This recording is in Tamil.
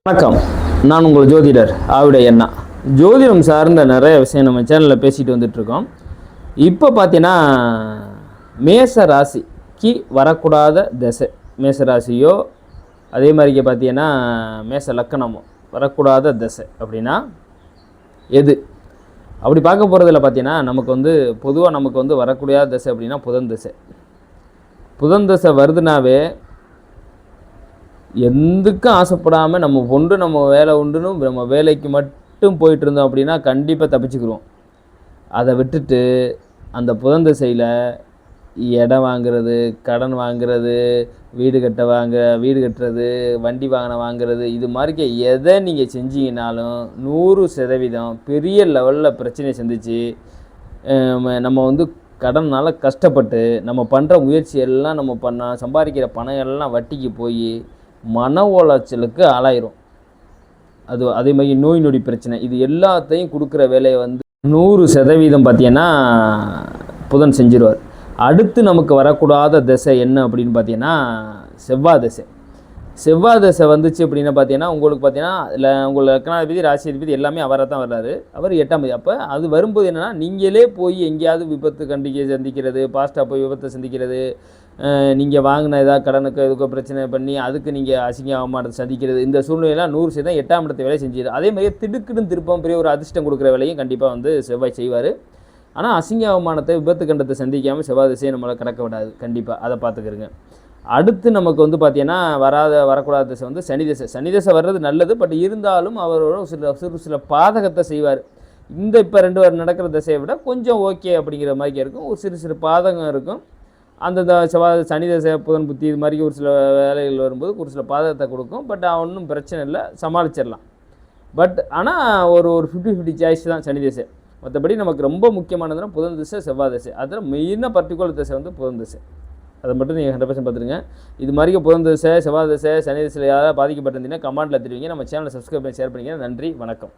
வணக்கம். நான் உங்கள் ஜோதிடர் ஆவிட எண்ணா. ஜோதிடம் சார்ந்த நிறைய விஷயம் நம்ம சேனலில் பேசிட்டு வந்துட்டுருக்கோம். இப்போ பார்த்தீங்கன்னா மேச ராசிக்கு வரக்கூடாத திசை, மேச ராசியோ அதே மாதிரிக்கு பார்த்தீங்கன்னா மேச லக்கணமோ வரக்கூடாத திசை அப்படின்னா எது? அப்படி பார்க்க போகிறதுல பார்த்தீங்கன்னா பொதுவாக நமக்கு வரக்கூடிய திசை அப்படின்னா புதன் திசை. புதன் திசை வருதுனாவே எதுக்கும் ஆசைப்படாமல் நம்ம வேலை உண்டுன்னு நம்ம வேலைக்கு மட்டும் போயிட்டு இருந்தோம் அப்படின்னா கண்டிப்பாக தப்பிச்சுக்குருவோம். அதை விட்டுட்டு அந்த புதன் திசையில் இடம் வாங்கிறது, கடன் வாங்கிறது, வீடு கட்டுறது, வண்டி வாகனம் வாங்கிறது, இது மாதிரி எதை நீங்கள் செஞ்சீங்கனாலும் 100% பெரிய லெவலில் பிரச்சனையை சந்திச்சு நம்ம கடனால் கஷ்டப்பட்டு நம்ம பண்ணுற முயற்சி எல்லாம் நம்ம சம்பாதிக்கிற பணம் எல்லாம் வட்டிக்கு போய் மன உளைச்சலுக்கு ஆளாயிரும். அதே மாதிரி நோய் நொடி பிரச்சனை, இது எல்லாத்தையும் கொடுக்குற வேலையை 100% பார்த்தீங்கன்னா புதன் செஞ்சிருவார். அடுத்து நமக்கு வரக்கூடாத திசை என்ன அப்படின்னு பார்த்தீங்கன்னா செவ்வாய் திசை. செவ்வாய் திசை வந்துச்சு அப்படின்னா பார்த்தீங்கன்னா உங்களுக்கு பார்த்தீங்கன்னா இல்லை உங்கள் லக்னாதிபதி ராசியாதிபதி எல்லாமே அவராக தான் வர்றாரு. அவர் 8ஆம் தேதி. அப்போ அது வரும்போது என்னென்னா நீங்களே போய் எங்கேயாவது விபத்து சந்திக்கிறது, பாஸ்ட்டாக போய் விபத்தை சந்திக்கிறது, நீங்கள் வாங்கின ஏதாவது கடனுக்கு எதுக்கோ பிரச்சனை பண்ணி அதுக்கு நீங்கள் அசிங்க அவமானத்தை சந்திக்கிறது, இந்த சூழ்நிலையெல்லாம் 100% 8ஆம் இடத்து வேலையை செஞ்சிடும். அதே மாதிரி திடுக்குன்னு திருப்பம் பெரிய ஒரு அதிர்ஷ்டம் கொடுக்குற வேலையும் கண்டிப்பாக செவ்வாய் செய்வார். ஆனால் அசிங்க அவமானத்தை விபத்து கண்டத்தை சந்திக்காமல் செவ்வாய் திசையை நம்மளை கடக்க விடாது. கண்டிப்பாக அதை பார்த்துக்கிறங்க. அடுத்து நமக்கு பார்த்தீங்கன்னா வரக்கூடாத திசை சனி திசை. சனி திசை வர்றது நல்லது, பட் இருந்தாலும் அவரோட சில பாதகத்தை செய்வார். இப்போ 2 வாரம் நடக்கிற திசையை விட கொஞ்சம் ஓகே அப்படிங்கிற மாதிரி இருக்கும். ஒரு சிறு பாதகம் இருக்கும். அந்த சனி திசை புதன் புத்தி இது மாதிரி ஒரு சில வேலைகள் வரும்போது ஒரு சில பாதகத்தை கொடுக்கும். பட் ஒன்றும் பிரச்சனை இல்லை, சமாளிச்சிடலாம். பட் ஆனால் ஒரு 50-50 சாய்ஸ் தான் சனி திசை. மற்றபடி நமக்கு ரொம்ப முக்கியமானதுன்னா புதன் திசை, செவ்வாய் திசை. அதில் மெயினாக பர்டிகுலர் திசை புதன் திசை. அதை மட்டும் நீங்கள் 100% பார்த்துருங்க. இது மாதிரி புதன் திசை, செவ்வாய் திசை, சனி திசையில் யாராவது பாதிக்கப்பட்டிருந்தீங்கன்னா கமெண்ட்டில் தெரிவிங்க. நம்ம சேனலை சப்ஸ்கிரைப் பண்ணி ஷேர் பண்ணிங்க. நன்றி, வணக்கம்.